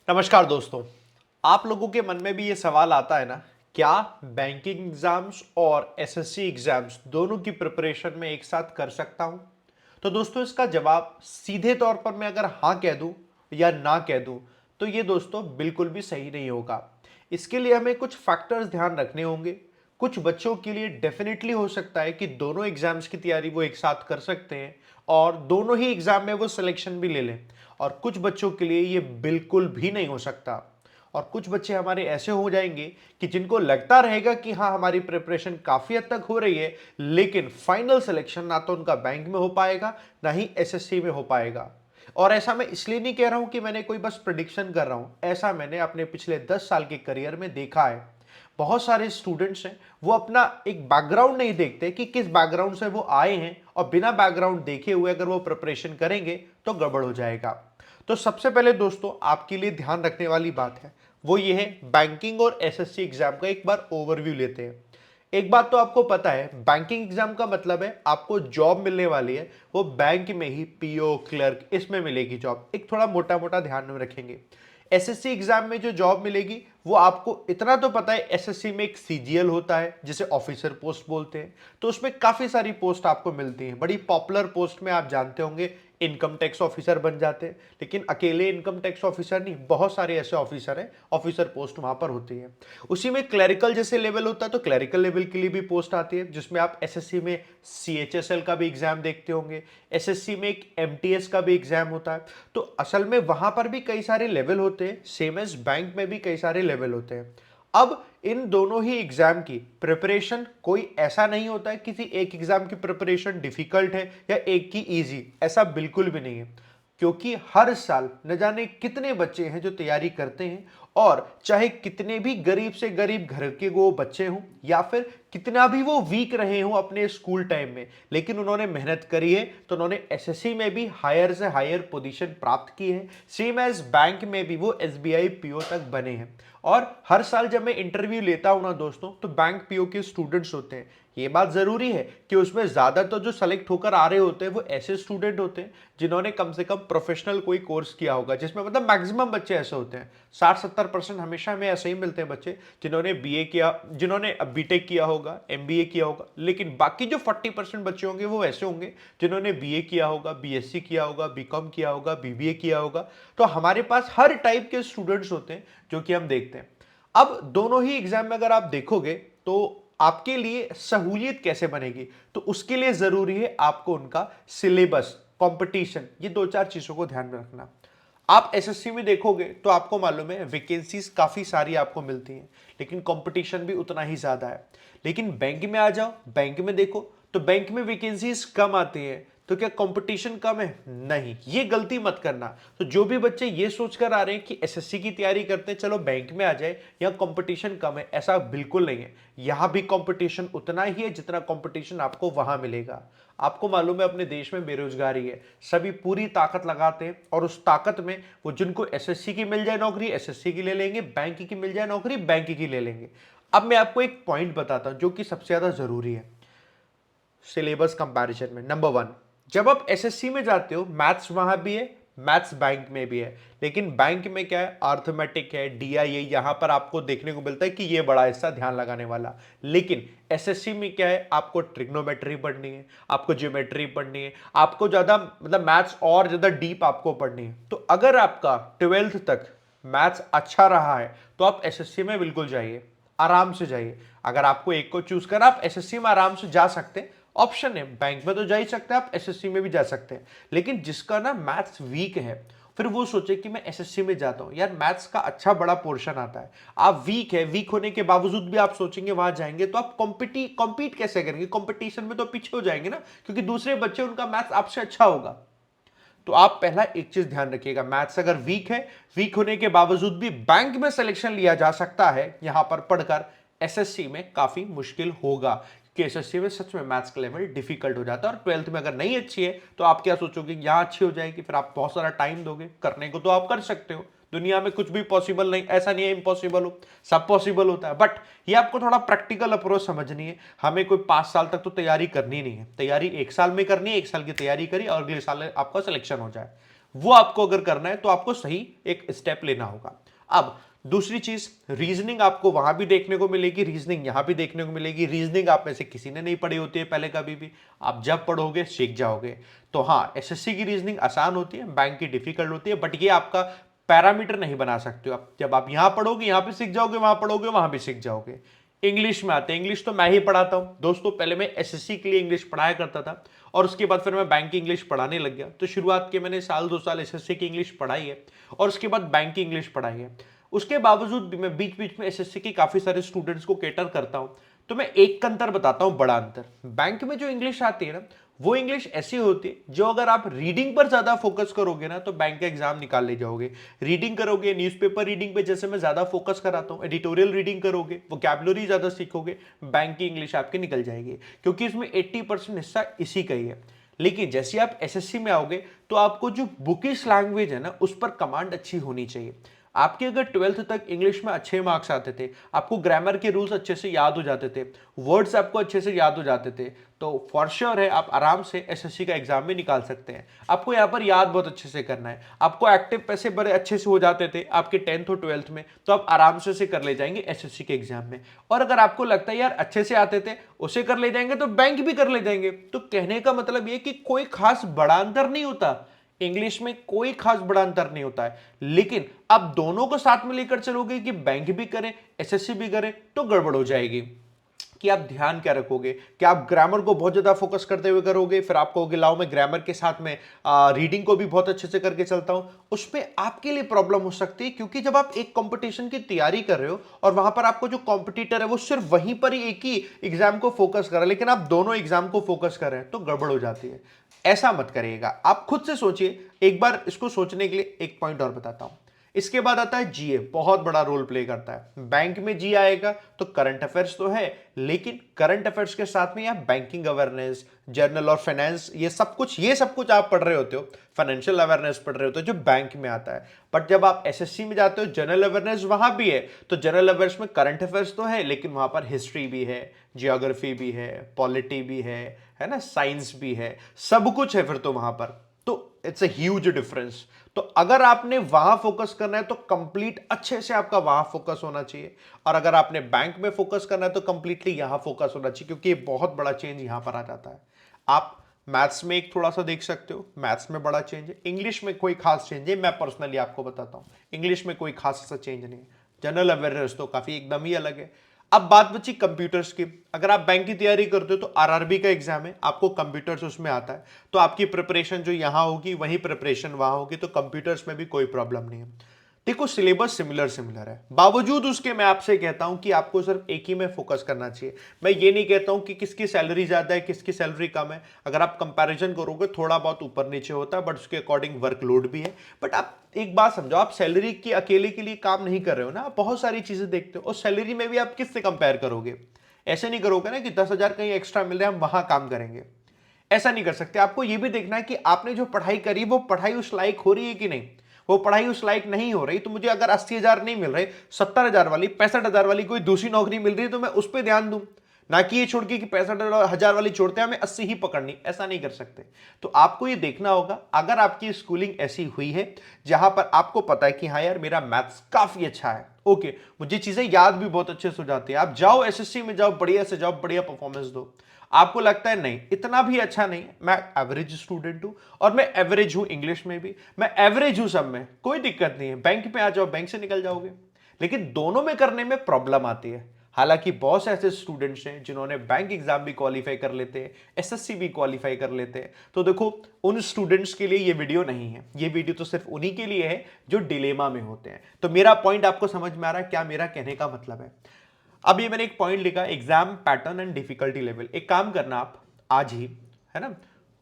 नमस्कार दोस्तों। आप लोगों के मन में भी ये सवाल आता है ना, क्या बैंकिंग एग्जाम्स और एसएससी एग्जाम्स दोनों की प्रिपरेशन में एक साथ कर सकता हूं? तो दोस्तों इसका जवाब सीधे तौर पर मैं अगर हाँ कह दूं या ना कह दूं तो ये दोस्तों बिल्कुल भी सही नहीं होगा। इसके लिए हमें कुछ फैक्टर्स ध्यान रखने होंगे। कुछ बच्चों के लिए डेफिनेटली हो सकता है कि दोनों एग्जाम्स की तैयारी वो एक साथ कर सकते हैं और दोनों ही एग्जाम में वो सिलेक्शन भी ले लें, और कुछ बच्चों के लिए ये बिल्कुल भी नहीं हो सकता। और कुछ बच्चे हमारे ऐसे हो जाएंगे कि जिनको लगता रहेगा कि हाँ हमारी प्रिपरेशन काफ़ी हद तक हो रही है, लेकिन फाइनल सिलेक्शन ना तो उनका बैंक में हो पाएगा ना ही एसएससी में हो पाएगा। और ऐसा मैं इसलिए नहीं कह रहा हूं कि मैंने कोई बस प्रिडिक्शन कर रहा हूं, ऐसा मैंने अपने पिछले 10 साल के करियर में देखा है। बहुत सारे स्टूडेंट्स हैं वो अपना एक बैकग्राउंड नहीं देखते कि किस बैकग्राउंड से वो आए हैं, और बिना बैकग्राउंड देखे हुए अगर वो प्रिपरेशन करेंगे तो गड़बड़ हो जाएगा। तो सबसे पहले दोस्तों आपके लिए ध्यान रखने वाली बात है वो ये है, बैंकिंग और एसएससी एग्जाम का एक बार ओवरव्यू लेते हैं। एक बात तो आपको पता है, बैंकिंग एग्जाम का मतलब है आपको जॉब मिलने वाली है, वो बैंक में ही पीओ क्लर्क इसमें मिलेगी जॉब। एक थोड़ा मोटा मोटा ध्यान में रखेंगे। एसएससी एग्जाम में जो जॉब मिलेगी वो आपको इतना तो पता है, एसएससी में एक सीजीएल होता है जिसे ऑफिसर पोस्ट बोलते हैं, तो उसमें काफी सारी पोस्ट आपको मिलती हैं। बड़ी पॉपुलर पोस्ट में आप जानते होंगे इनकम टैक्स ऑफिसर बन जाते हैं, लेकिन अकेले इनकम टैक्स ऑफिसर नहीं, बहुत सारे ऐसे ऑफिसर हैं, ऑफिसर पोस्ट वहां पर होती है। उसी में क्लरिकल जैसे लेवल होता है, तो क्लरिकल लेवल के लिए भी पोस्ट आती है, जिसमें आप एसएससी में सीएचएसएल का भी एग्जाम देखते होंगे, एसएससी में एक एमटीएस का भी एग्जाम होता है। तो असल में वहां पर भी कई सारे लेवल होते हैं, सेम एज बैंक में भी कई सारे लेवल होते हैं। अब इन दोनों ही एग्जाम की प्रिपरेशन कोई ऐसा नहीं होता है किसी एक एग्जाम की प्रिपरेशन डिफिकल्ट है या एक की इजी, ऐसा बिल्कुल भी नहीं है। क्योंकि हर साल न जाने कितने बच्चे हैं जो तैयारी करते हैं, और चाहे कितने भी गरीब से गरीब घर के वो बच्चे हों या फिर कितना भी वो वीक रहे हों अपने स्कूल टाइम में, लेकिन उन्होंने मेहनत करी है तो उन्होंने एसएससी में भी हायर से हायर पोजीशन प्राप्त की है। सेम एज बैंक में भी वो एसबीआई पीओ तक बने हैं। और हर साल जब मैं इंटरव्यू लेता हूं ना दोस्तों, तो बैंक पीओ के स्टूडेंट्स होते हैं। ये बात जरूरी है कि उसमें ज्यादातर जो सेलेक्ट होकर आ रहे होते हैं वो ऐसे स्टूडेंट होते हैं जिन्होंने कम से कम प्रोफेशनल कोई कोर्स किया होगा, जिसमें मतलब मैक्सिमम बच्चे ऐसे होते हैं। 60-70% हमेशा हमें ऐसे ही मिलते हैं बच्चे जिन्होंने बीए किया, जिन्होंने बीटेक किया होगा, एमबीए किया होगा। लेकिन बाकी जो 40% बच्चे होंगे वो ऐसे होंगे जिन्होंने बीए किया होगा, बीएससी किया होगा, बीकॉम किया होगा, बीबीए किया होगा। तो हमारे पास हर टाइप के स्टूडेंट्स होते हैं जो कि हम देखते हैं। अब दोनों ही एग्जाम में अगर आप देखोगे तो आपके लिए सहूलियत कैसे बनेगी, तो उसके लिए जरूरी है आपको उनका सिलेबस, कंपटीशन, ये दो चार चीजों को ध्यान में रखना। आप एसएससी में देखोगे तो आपको मालूम है वैकेंसीज काफी सारी आपको मिलती हैं, लेकिन कंपटीशन भी उतना ही ज्यादा है। लेकिन बैंक में आ जाओ, बैंक में देखो तो बैंक में वैकेंसीज कम आती हैं, तो क्या कंपटीशन कम है? नहीं, ये गलती मत करना। तो जो भी बच्चे ये सोचकर आ रहे हैं कि एसएससी की तैयारी करते हैं चलो बैंक में आ जाए, या कंपटीशन कम है, ऐसा बिल्कुल नहीं है। यहां भी कंपटीशन उतना ही है जितना कंपटीशन आपको वहां मिलेगा। आपको मालूम है अपने देश में बेरोजगारी है, सभी पूरी ताकत लगाते हैं, और उस ताकत में वो जिनको एसएससी की मिल जाए नौकरी एसएससी की ले लेंगे, बैंक की मिल जाए नौकरी बैंक की ले लेंगे। अब मैं आपको एक पॉइंट बताता हूं जो कि सबसे ज्यादा जरूरी है सिलेबस कंपैरिजन में। नंबर वन, जब आप एसएससी में जाते हो मैथ्स वहां भी है, मैथ्स बैंक में भी है, लेकिन बैंक में क्या है, अर्थमेटिक है, डीआईए, यहां पर आपको देखने को मिलता है कि ये बड़ा हिस्सा ध्यान लगाने वाला। लेकिन एसएससी में क्या है, आपको ट्रिग्नोमेट्री पढ़नी है, आपको ज्योमेट्री पढ़नी है, आपको ज्यादा मतलब मैथ्स और ज्यादा डीप आपको पढ़नी है। तो अगर आपका 12th तक मैथ्स अच्छा रहा है तो आप एसएससी में बिल्कुल जाइए, आराम से जाइए। अगर आपको एक को चूज करना, आप एसएससी में आराम से जा सकते हैं, ऑप्शन है, बैंक में तो जा ही सकते हैं, आप एसएससी में भी जा सकते हैं। लेकिन जिसका ना मैथ्स वीक है, फिर वो सोचे कि मैं एसएससी में जाता हूं, यार मैथ्स का अच्छा बड़ा पोर्शन आता है, आप वीक है, वीक होने के बावजूद भी आप सोचेंगे वहां जाएंगे, तो आप कॉम्पीट कैसे करेंगे? कंपटीशन में तो पीछे हो जाएंगे ना, क्योंकि दूसरे बच्चे उनका मैथ्स आपसे अच्छा होगा। तो आप पहला एक चीज ध्यान रखिएगा, मैथ्स अगर वीक है, वीक होने के बावजूद भी बैंक में सिलेक्शन लिया जा सकता है यहां पर पढ़कर, एसएससी में काफी मुश्किल होगा, कि एसएससी में सच में मैथ्स का लेवल डिफिकल्ट हो जाता है। और 12th में अगर नहीं अच्छी है तो आप क्या सोचोगे, यहां अच्छी हो जाएगी, फिर आप बहुत सारा टाइम दोगे, करने को तो आप कर सकते हो, दुनिया में कुछ भी पॉसिबल नहीं, ऐसा नहीं है इम्पॉसिबल हो, सब पॉसिबल होता है। बट ये आपको थोड़ा प्रैक्टिकल अप्रोच समझनी है। हमें कोई 5 साल तक तो तैयारी करनी नहीं है, तैयारी 1 साल में करनी है, 1 साल की तैयारी करी और अगले साल आपका सिलेक्शन हो जाए। वो आपको अगर करना है तो आपको सही एक स्टेप लेना होगा। अब दूसरी चीज, रीजनिंग आपको वहां भी देखने को मिलेगी, रीजनिंग यहां भी देखने को मिलेगी। रीजनिंग आप में से किसी ने नहीं पढ़ी होती है पहले कभी भी, आप जब पढ़ोगे सीख जाओगे। तो हाँ, एसएससी की रीजनिंग आसान होती है, बैंक की डिफिकल्ट होती है, बट ये आपका पैरामीटर नहीं बना सकते हो आप। जब आप यहां पढ़ोगे यहां भी सीख जाओगे, वहां पढ़ोगे वहां भी सीख जाओगे। इंग्लिश में आते हैं, इंग्लिश तो मैं ही पढ़ाता हूं दोस्तों। पहले मैं एसएससी के लिए इंग्लिश पढ़ाया करता था और उसके बाद फिर मैं बैंक की इंग्लिश पढ़ाने लग गया। तो शुरुआत के मैंने साल 2 साल एसएससी की इंग्लिश पढ़ाई है और उसके बाद बैंक की इंग्लिश पढ़ाई है। उसके बावजूद भी मैं बीच बीच में एसएससी के काफी सारे स्टूडेंट्स को केटर करता हूं। तो मैं एक अंतर बताता हूं, बड़ा अंतर। बैंक में जो इंग्लिश आती है ना, वो इंग्लिश ऐसी होती है जो अगर आप रीडिंग पर ज्यादा फोकस करोगे ना तो बैंक का एग्जाम निकाल ले जाओगे। रीडिंग करोगे, न्यूज़पेपर रीडिंग पे जैसे मैं ज्यादा फोकस कराता हूं, एडिटोरियल रीडिंग करोगे, वोकैबुलरी ज्यादा सीखोगे, बैंक की इंग्लिश आपकी निकल जाएगी, क्योंकि इसमें 80% हिस्सा इसी का ही है। लेकिन जैसे आप एसएससी में आओगे तो आपको जो बुकिश लैंग्वेज है ना, उस पर कमांड अच्छी होनी चाहिए। आपके अगर 12th तक इंग्लिश में अच्छे मार्क्स आते थे, आपको ग्रामर के रूल्स अच्छे से याद हो जाते थे, वर्ड्स आपको अच्छे से याद हो जाते थे, तो फॉर श्योर है आप आराम से एसएससी का एग्जाम भी निकाल सकते हैं। आपको यहाँ पर याद बहुत अच्छे से करना है। आपको एक्टिव पैसे बड़े अच्छे से हो जाते थे आपके 10th और 12th में, तो आप आराम से कर ले जाएंगे एसएससी के एग्जाम में। और अगर आपको लगता है यार अच्छे से आते थे, उसे कर ले जाएंगे तो बैंक भी कर ले जाएंगे। तो कहने का मतलब ये कि कोई खास बड़ा अंतर नहीं होता, इंग्लिश में कोई खास बड़ा अंतर नहीं होता है। लेकिन अब दोनों को साथ में लेकर चलोगे कि बैंक भी करें एसएससी भी करें, तो गड़बड़ हो जाएगी। कि आप ध्यान क्या रखोगे, कि आप ग्रामर को बहुत ज्यादा फोकस करते हुए करोगे, फिर आप कहोगे लाओ मैं ग्रामर के साथ में रीडिंग को भी बहुत अच्छे से करके चलता हूं। उसमें आपके लिए प्रॉब्लम हो सकती है, क्योंकि जब आप एक कंपटीशन की तैयारी कर रहे हो और वहां पर आपको जो कॉम्पिटिटर है वो सिर्फ वहीं पर ही एक ही एग्जाम को फोकस कर रहा है, लेकिन आप दोनों एग्जाम को फोकस कर रहे हैं, तो गड़बड़ हो जाती है। ऐसा मत करिएगा, आप खुद से सोचिए। एक बार इसको सोचने के लिए एक पॉइंट और बताता हूं। इसके बाद आता है जीए, बहुत बड़ा रोल प्ले करता है। बैंक में जी आएगा तो करंट अफेयर्स तो है, लेकिन करंट अफेयर्स के साथ में आप बैंकिंग अवेयरनेस, जर्नल और फाइनेंस, ये सब कुछ आप पढ़ रहे होते हो, फाइनेंशियल अवेयरनेस पढ़ रहे होते हो जो बैंक में आता है। बट जब आप एसएससी में जाते हो, जनरल अवेयरनेस वहां भी है, तो जनरल अवेयर्स में करंट अफेयर्स तो है, लेकिन वहां पर हिस्ट्री भी है, जियोग्राफी भी है, पॉलिटी भी है ना, साइंस भी है, सब कुछ है फिर तो वहां पर। तो इट्स अ ह्यूज डिफरेंस। तो अगर आपने वहां फोकस करना है तो कंप्लीट अच्छे से आपका वहां फोकस होना चाहिए, और अगर आपने बैंक में फोकस करना है तो कंप्लीटली यहां फोकस होना चाहिए, क्योंकि ये बहुत बड़ा चेंज यहां पर आ जाता है। आप मैथ्स में एक थोड़ा सा देख सकते हो, मैथ्स में बड़ा चेंज है, इंग्लिश में कोई खास चेंज है, मैं पर्सनली आपको बताता हूं, इंग्लिश में कोई खास ऐसा चेंज नहीं है। जनरल अवेयरनेस तो काफी एकदम ही अलग है। अब बात बची कंप्यूटर्स की। अगर आप बैंक की तैयारी करते हो तो आरआरबी का एग्जाम है, आपको कंप्यूटर्स उसमें आता है, तो आपकी प्रिपरेशन जो यहां होगी वही प्रिपरेशन वहां होगी, तो कंप्यूटर्स में भी कोई प्रॉब्लम नहीं है। देखो सिलेबस सिमिलर है, बावजूद उसके मैं आपसे कहता हूं कि आपको सिर्फ एक ही में फोकस करना चाहिए। मैं ये नहीं कहता हूं कि किसकी सैलरी ज्यादा है किसकी सैलरी कम है, अगर आप कंपैरिजन करोगे थोड़ा बहुत ऊपर नीचे होता है, बट उसके अकॉर्डिंग वर्कलोड भी है। बट आप एक बात समझो, आप सैलरी की अकेले के लिए काम नहीं कर रहे हो ना, आप बहुत सारी चीजें देखते हो, और सैलरी में भी आप किससे कंपेयर करोगे? ऐसे नहीं करोगे ना कि 10,000 कहीं एक्स्ट्रा मिल रहा है हम वहां काम करेंगे, ऐसा नहीं कर सकते। आपको यह भी देखना है कि आपने जो पढ़ाई करी वो पढ़ाई उस लायक हो रही है कि नहीं। वो पढ़ाई उस लायक नहीं हो रही तो मुझे अगर 80,000 नहीं मिल रहे, 70,000 वाली, 65,000 वाली कोई दूसरी नौकरी मिल रही है तो मैं उस पर ध्यान दूं, ना कि ये छोड़ के कि 65,000 वाली छोड़ते हैं हमें 80 ही पकड़नी, ऐसा नहीं कर सकते। तो आपको ये देखना होगा, अगर आपकी स्कूलिंग ऐसी हुई है जहां पर आपको पता है कि हाँ यार मेरा मैथ्स काफी अच्छा है, ओके, मुझे चीजें याद भी बहुत अच्छे से हो जाती है, आप जाओ एसएससी में जाओ, बढ़िया से जाओ, बढ़िया परफॉर्मेंस दो। आपको लगता है नहीं इतना भी अच्छा नहीं, मैं एवरेज स्टूडेंट हूं और मैं एवरेज हूं इंग्लिश में भी, मैं एवरेज हूं सब में, कोई दिक्कत नहीं है, बैंक पे आ जाओ, बैंक से निकल जाओगे। लेकिन दोनों में करने में प्रॉब्लम आती है। हालांकि बहुत से ऐसे स्टूडेंट्स हैं जिन्होंने बैंक एग्जाम भी क्वालिफाई कर लेते हैं, एसएससी भी क्वालिफाई कर लेते हैं। तो देखो उन स्टूडेंट्स के लिए ये वीडियो नहीं है, ये वीडियो तो सिर्फ उन्हीं के लिए है जो डिलेमा में होते हैं। तो मेरा पॉइंट आपको समझ में आ रहा है क्या मेरा कहने का मतलब है? अब ये मैंने एक पॉइंट लिखा, exam pattern and difficulty level. एक काम करना आप आज ही, है ना,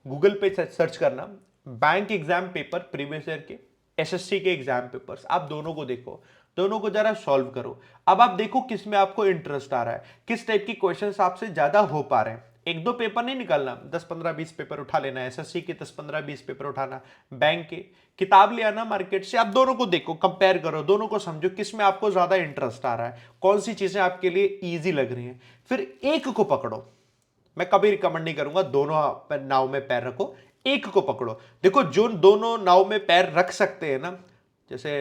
गूगल पे सर्च करना bank exam paper previous year के, एसएससी के एग्जाम पेपर्स, आप दोनों को देखो, दोनों को जरा सॉल्व करो। अब आप देखो किस में आपको इंटरेस्ट आ रहा है, किस टाइप की क्वेश्चंस आपसे ज्यादा हो पा रहे हैं। एक दो पेपर नहीं निकालना, 10-15-20 पेपर उठा लेना, एसएससी के 10-15-20 पेपर उठाना, बैंक के किताब ले आना मार्केट से, आप दोनों को देखो, कंपेयर करो, दोनों को समझो किस में आपको ज्यादा इंटरेस्ट आ रहा है, कौन सी चीजें आपके लिए इजी लग रही हैं, फिर एक को पकड़ो। मैं कभी रिकमेंड नहीं करूंगा दोनों नाव में पैर रखो, एक को पकड़ो। देखो जो दोनों नाव में पैर रख सकते हैं ना, जैसे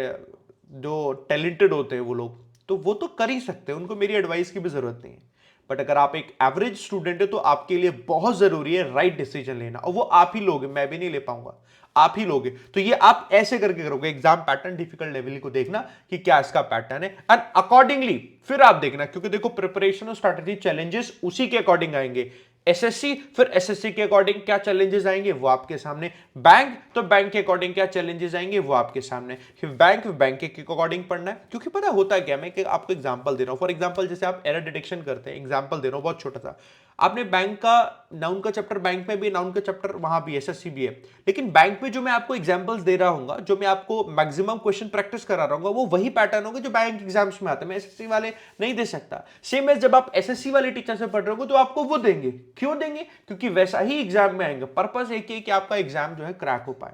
जो टैलेंटेड होते हैं वो लोग, तो वो तो कर ही सकते हैं, उनको मेरी एडवाइस की भी जरूरत नहीं है। बट अगर आप एक एवरेज स्टूडेंट है तो आपके लिए बहुत जरूरी है राइट डिसीजन लेना, और वो आप ही लोगे, मैं भी नहीं ले पाऊंगा, आप ही लोगे। तो ये आप ऐसे करके करोगे, एग्जाम पैटर्न डिफिकल्ट लेवल को देखना कि क्या इसका पैटर्न है, एंड अकॉर्डिंगली फिर आप देखना, क्योंकि देखो प्रिपरेशन और स्ट्रैटेजी चैलेंजेस उसी के अकॉर्डिंग आएंगे। एसएससी, फिर एसएससी के अकॉर्डिंग क्या चैलेंजेस आएंगे वो आपके सामने, बैंक तो बैंक के अकॉर्डिंग क्या चैलेंजेस आएंगे वो आपके सामने, फिर बैंक के अकॉर्डिंग पढ़ना है। क्योंकि पता होता है क्या, मैं आपको एग्जांपल दे रहा हूं, फॉर एग्जांपल जैसे आप एरर डिटेक्शन करते हैं, एग्जांपल दे रहा हूं बहुत छोटा सा, आपने बैंक का नाउन का चैप्टर बैंक में भी, नाउन का चैप्टर वहां भी, एसएससी भी है, लेकिन बैंक में जो मैं आपको एग्जांपल्स दे रहा हूं, जो मैं आपको मैक्सिमम क्वेश्चन प्रैक्टिस करा रहा हूं, वो वही पैटर्न होगा जो बैंक एग्जाम्स में आते हैं, मैं एसएससी वाले नहीं दे सकता। सेम एज जब आप एसएससी वाले टीचर से पढ़ रहे हो तो आपको वो देंगे, क्यों देंगे, क्योंकि वैसा ही एग्जाम में आएंगे, पर्पस एक ही कि आपका एग्जाम जो है क्रैक हो पाए।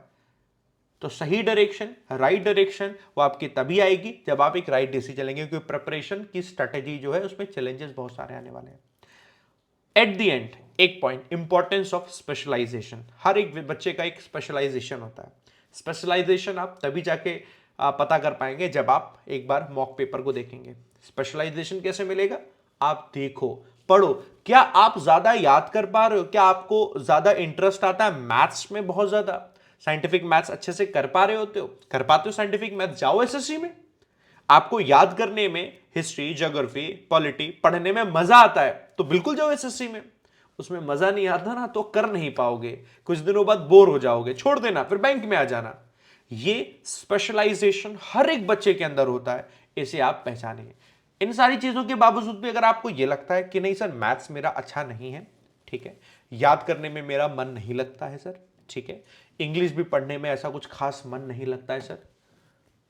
तो सही डायरेक्शन, राइट डायरेक्शन वो आपकी तभी आएगी जब आप एक राइट डिसीजन लेंगे, क्योंकि प्रिपरेशन की स्ट्रेटेजी जो है उसमें चैलेंजेस बहुत सारे आने वाले हैं। एट द एंड एक पॉइंट, इंपॉर्टेंस ऑफ स्पेशलाइजेशन। हर एक बच्चे का एक स्पेशलाइजेशन होता है। स्पेशलाइजेशन आप तभी जाके पता कर पाएंगे जब आप एक बार मॉक पेपर को देखेंगे। स्पेशलाइजेशन कैसे मिलेगा, आप देखो, पढ़ो, क्या आप ज्यादा याद कर पा रहे हो, क्या आपको ज्यादा इंटरेस्ट आता है मैथ्स में, बहुत ज्यादा साइंटिफिक मैथ्स अच्छे से कर पा रहे होते हो, कर पाते हो साइंटिफिक मैथ्स, जाओ एसएससी में। आपको याद करने में, हिस्ट्री, ज्योग्राफी, पॉलिटी पढ़ने में मजा आता है तो बिल्कुल जाओ एसएससी में। उसमें मजा नहीं आता ना तो कर नहीं पाओगे, कुछ दिनों बाद बोर हो जाओगे, छोड़ देना, फिर बैंक में आ जाना। ये स्पेशलाइजेशन हर एक बच्चे के अंदर होता है, इसे आप पहचानेंगे। इन सारी चीजों के बावजूद भी अगर आपको यह लगता है कि नहीं सर मैथ्स मेरा अच्छा नहीं है, ठीक है, याद करने में मेरा मन नहीं लगता है सर, ठीक है, इंग्लिश भी पढ़ने में ऐसा कुछ खास मन नहीं लगता है सर,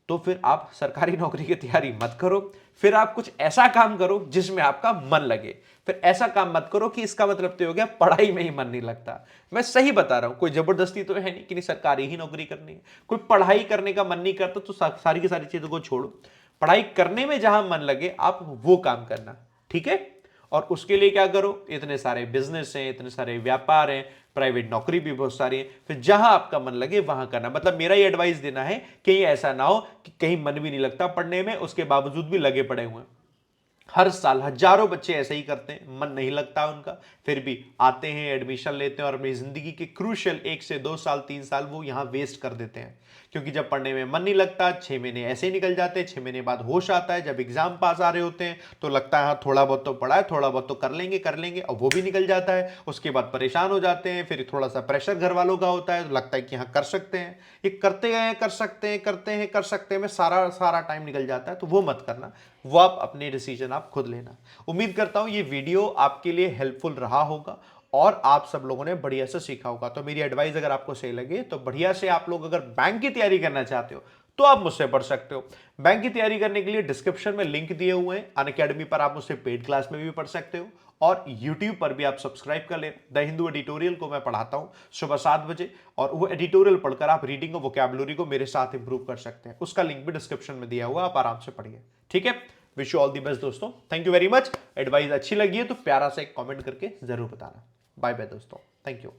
तो फिर आप सरकारी नौकरी की तैयारी मत करो, फिर आप कुछ ऐसा काम करो जिसमें आपका मन लगे। फिर ऐसा काम मत करो कि इसका मतलब तो हो गया पढ़ाई में ही मन नहीं लगता। मैं सही बता रहा हूं, कोई जबरदस्ती तो है नहीं कि नहीं सरकारी ही नौकरी करनी है। कोई पढ़ाई करने का मन नहीं करता तो सारी की सारी चीजों को छोड़ो, पढ़ाई करने में जहां मन लगे आप वो काम करना, ठीक है। और उसके लिए क्या करो, इतने सारे बिजनेस हैं, इतने सारे व्यापार हैं, प्राइवेट नौकरी भी बहुत सारी है, फिर जहां आपका मन लगे वहां करना। मतलब मेरा ये एडवाइस देना है कि ये ऐसा ना हो कि कहीं मन भी नहीं लगता पढ़ने में, उसके बावजूद भी लगे पड़े हुए हैं। हर साल हजारों बच्चे ऐसे ही करते हैं, मन नहीं लगता उनका, फिर भी आते हैं, एडमिशन लेते हैं और अपनी जिंदगी के क्रूशियल 1 से 2 साल 3 साल वो यहां वेस्ट कर देते हैं। क्योंकि जब पढ़ने में मन नहीं लगता 6 महीने ऐसे ही निकल जाते हैं, 6 महीने बाद होश आता है, जब एग्जाम पास आ रहे होते हैं तो लगता है हाँ थोड़ा बहुत तो पढ़ा है, थोड़ा बहुत तो कर लेंगे, और वो भी निकल जाता है। उसके बाद परेशान हो जाते हैं, फिर थोड़ा सा प्रेशर घर वालों का होता है तो लगता है कि हाँ कर सकते हैं, ये करते गए कर सकते हैं, कर सकते हैं में सारा सारा टाइम निकल जाता है। तो वो मत करना, वो आप अपने डिसीजन आप खुद लेना। उम्मीद करता हूं ये वीडियो आपके लिए हेल्पफुल रहा होगा और आप सब लोगों ने बढ़िया से सीखा होगा। तो मेरी एडवाइस अगर आपको सही लगे तो बढ़िया से आप लोग अगर बैंक की तैयारी करना चाहते हो तो आप मुझसे पढ़ सकते हो। बैंक की तैयारी करने के लिए डिस्क्रिप्शन में लिंक दिए हुए हैं, अनअकैडमी पर आप मुझसे पेड क्लास में भी पढ़ सकते हो और YouTube पर भी आप सब्सक्राइब कर ले। द हिंदू एडिटोरियल को मैं पढ़ाता हूं सुबह 7 बजे, और वो एडिटोरियल पढ़कर आप रीडिंग और वोकैबुलरी को मेरे साथ इंप्रूव कर सकते हैं। उसका लिंक भी डिस्क्रिप्शन में दिया हुआ, आप आराम से पढ़िए, ठीक है। Wish you all the best दोस्तों, thank you very much. Advice अच्छी लगी है तो प्यारा सा एक कमेंट करके जरूर बताना। बाय बाय दोस्तों, थैंक यू।